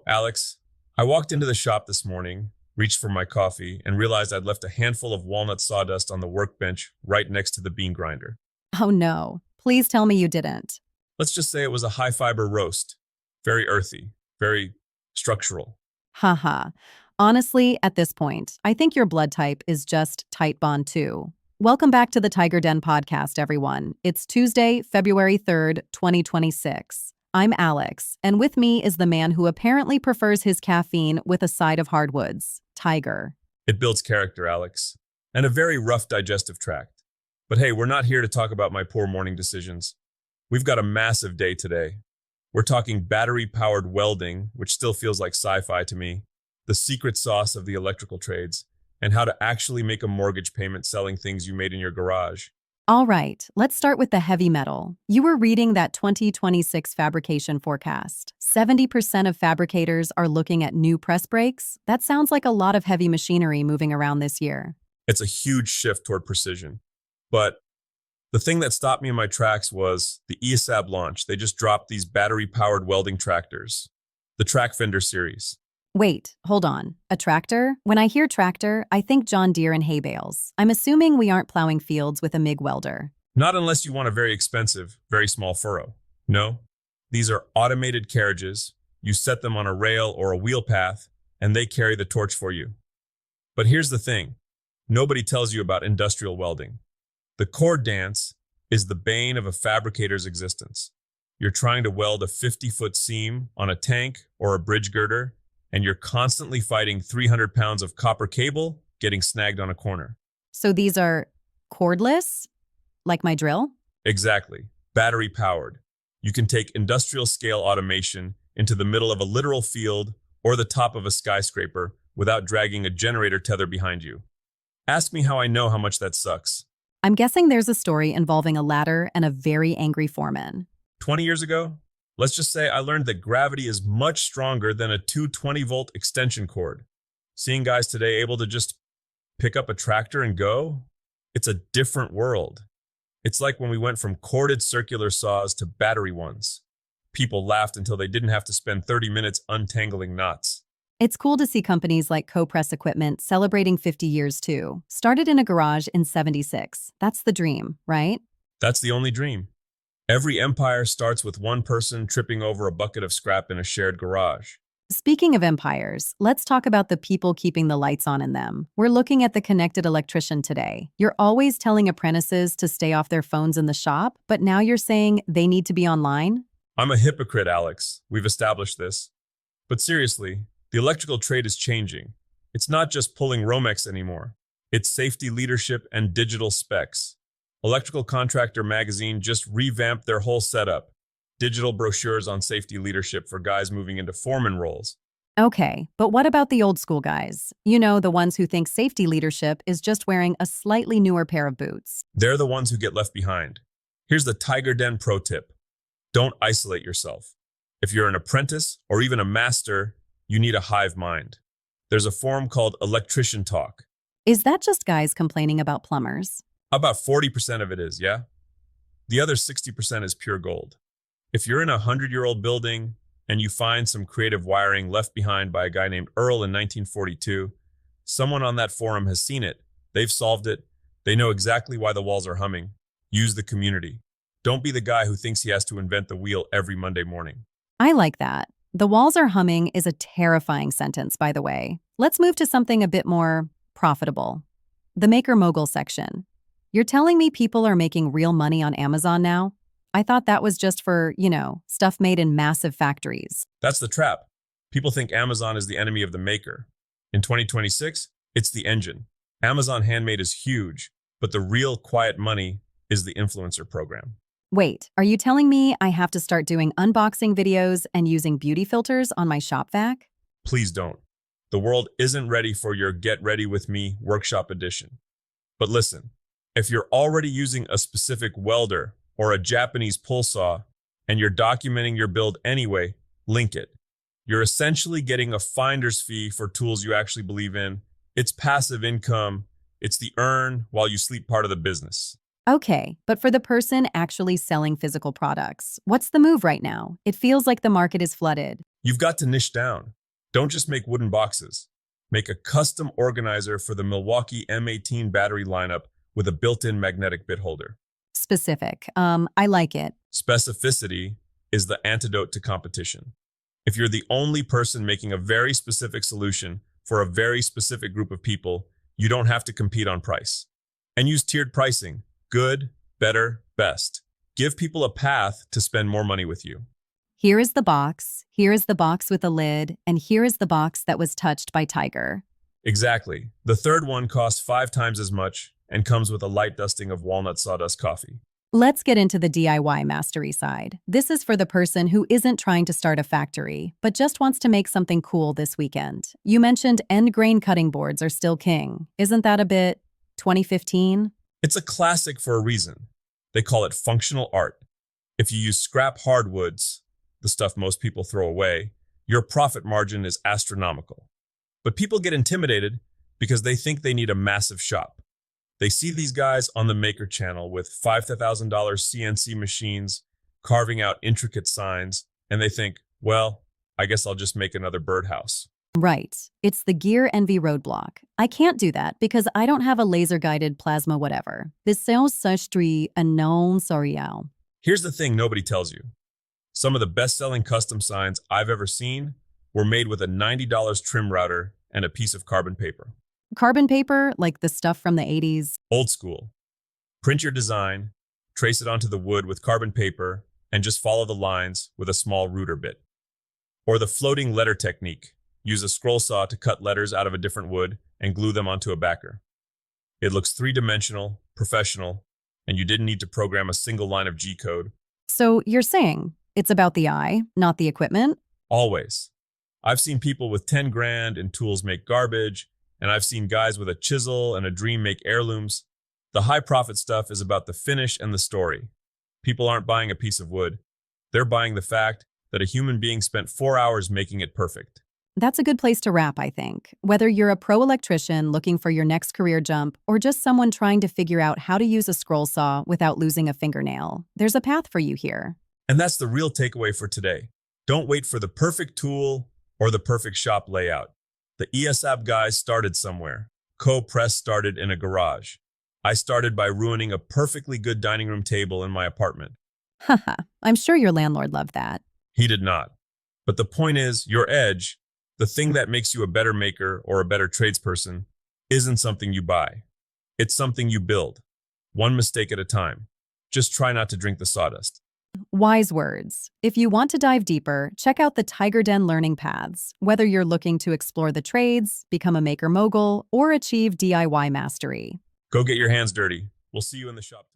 Alex, I walked into the shop this morning, reached for my coffee, and realized I'd left a handful of walnut sawdust on the workbench right next to the bean grinder. Oh no, please tell me you didn't. Let's just say it was a high fiber roast, very earthy, very structural. Haha. Honestly, at this point, I think your blood type is just tight bond 2. Welcome back to the TigerDen podcast, everyone. It's Tuesday, February 3rd, 2026. I'm Alex, and with me is the man who apparently prefers his caffeine with a side of hardwoods, Tiger. It builds character, Alex, and a very rough digestive tract. But hey, we're not here to talk about my poor morning decisions. We've got a massive day today. We're talking battery-powered welding, which still feels like sci-fi to me, the secret sauce of the electrical trades, and how to actually make a mortgage payment selling things you made in your garage. All right, let's start with the heavy metal. You were reading that 2026 fabrication forecast. 70% of fabricators are looking at new press brakes. That sounds like a lot of heavy machinery moving around this year. It's a huge shift toward precision. But the thing that stopped me in my tracks was the ESAB launch. They just dropped these battery-powered welding tractors, the Track Fender series. Wait, hold on. A tractor? When I hear tractor, I think John Deere and hay bales. I'm assuming we aren't plowing fields with a MIG welder. Not unless you want a very expensive, very small furrow. No, these are automated carriages. You set them on a rail or a wheel path, and they carry the torch for you. But here's the thing. Nobody tells you about industrial welding. The cord dance is the bane of a fabricator's existence. You're trying to weld a 50-foot seam on a tank or a bridge girder, and you're constantly fighting 300 pounds of copper cable getting snagged on a corner. So these are cordless? Like my drill? Exactly. Battery powered. You can take industrial scale automation into the middle of a literal field or the top of a skyscraper without dragging a generator tether behind you. Ask me how I know how much that sucks. I'm guessing there's a story involving a ladder and a very angry foreman. 20 years ago, let's just say I learned that gravity is much stronger than a 220-volt extension cord. Seeing guys today able to just pick up a tractor and go, it's a different world. It's like when we went from corded circular saws to battery ones. People laughed until they didn't have to spend 30 minutes untangling knots. It's cool to see companies like Co-Press Equipment celebrating 50 years too. Started in a garage in '76. That's the dream, right? That's the only dream. Every empire starts with one person tripping over a bucket of scrap in a shared garage. Speaking of empires, let's talk about the people keeping the lights on in them. We're looking at the connected electrician today. You're always telling apprentices to stay off their phones in the shop, but now you're saying they need to be online? I'm a hypocrite, Alex. We've established this. But seriously, the electrical trade is changing. It's not just pulling Romex anymore. It's safety leadership and digital specs. Electrical Contractor magazine just revamped their whole setup. Digital brochures on safety leadership for guys moving into foreman roles. Okay, but what about the old school guys? You know, the ones who think safety leadership is just wearing a slightly newer pair of boots. They're the ones who get left behind. Here's the TigerDen pro tip. Don't isolate yourself. If you're an apprentice or even a master, you need a hive mind. There's a forum called Electrician Talk. Is that just guys complaining about plumbers? About 40% of it is, yeah? The other 60% is pure gold. If you're in a 100-year-old building and you find some creative wiring left behind by a guy named Earl in 1942, someone on that forum has seen it. They've solved it. They know exactly why the walls are humming. Use the community. Don't be the guy who thinks he has to invent the wheel every Monday morning. I like that. The walls are humming is a terrifying sentence, by the way. Let's move to something a bit more profitable. The Maker Mogul section. You're telling me people are making real money on Amazon now? I thought that was just for, stuff made in massive factories. That's the trap. People think Amazon is the enemy of the maker. In 2026, it's the engine. Amazon Handmade is huge, but the real quiet money is the influencer program. Wait, are you telling me I have to start doing unboxing videos and using beauty filters on my shop vac? Please don't. The world isn't ready for your Get Ready With Me workshop edition. But listen, if you're already using a specific welder or a Japanese pull saw and you're documenting your build anyway, link it. You're essentially getting a finder's fee for tools you actually believe in. It's passive income. It's the earn while you sleep part of the business. Okay, but for the person actually selling physical products, what's the move right now? It feels like the market is flooded. You've got to niche down. Don't just make wooden boxes. Make a custom organizer for the Milwaukee M18 battery lineup with a built-in magnetic bit holder. Specific. I like it. Specificity is the antidote to competition. If you're the only person making a very specific solution for a very specific group of people, you don't have to compete on price. And use tiered pricing: good, better, best. Give people a path to spend more money with you. Here is the box, here is the box with a lid, and here is the box that was touched by Tiger. Exactly. The third one costs 5 times as much and comes with a light dusting of walnut sawdust coffee. Let's get into the DIY mastery side. This is for the person who isn't trying to start a factory, but just wants to make something cool this weekend. You mentioned end grain cutting boards are still king. Isn't that a bit 2015? It's a classic for a reason. They call it functional art. If you use scrap hardwoods, the stuff most people throw away, your profit margin is astronomical. But people get intimidated because they think they need a massive shop. They see these guys on the Maker channel with $5,000 CNC machines carving out intricate signs, and they think, well, I guess I'll just make another birdhouse. Right. It's the gear envy roadblock. I can't do that because I don't have a laser-guided plasma whatever. This sounds such a non-sorial. Here's the thing nobody tells you. Some of the best-selling custom signs I've ever seen were made with a $90 trim router and a piece of carbon paper. Carbon paper, like the stuff from the 80s. Old school. Print your design, trace it onto the wood with carbon paper, and just follow the lines with a small router bit. Or the floating letter technique. Use a scroll saw to cut letters out of a different wood and glue them onto a backer. It looks three-dimensional, professional, and you didn't need to program a single line of G code. So you're saying it's about the eye, not the equipment? Always. I've seen people with 10 grand and tools make garbage, and I've seen guys with a chisel and a dream make heirlooms. The high profit stuff is about the finish and the story. People aren't buying a piece of wood. They're buying the fact that a human being spent 4 hours making it perfect. That's a good place to wrap, I think. Whether you're a pro electrician looking for your next career jump or just someone trying to figure out how to use a scroll saw without losing a fingernail, there's a path for you here. And that's the real takeaway for today. Don't wait for the perfect tool or the perfect shop layout. The ESAB guys started somewhere. Co-Press started in a garage. I started by ruining a perfectly good dining room table in my apartment. Haha, I'm sure your landlord loved that. He did not. But the point is, your edge, the thing that makes you a better maker or a better tradesperson, isn't something you buy. It's something you build, one mistake at a time. Just try not to drink the sawdust. Wise words. If you want to dive deeper, check out the TigerDen learning paths. Whether you're looking to explore the trades, become a maker mogul, or achieve DIY mastery. Go get your hands dirty. We'll see you in the shop.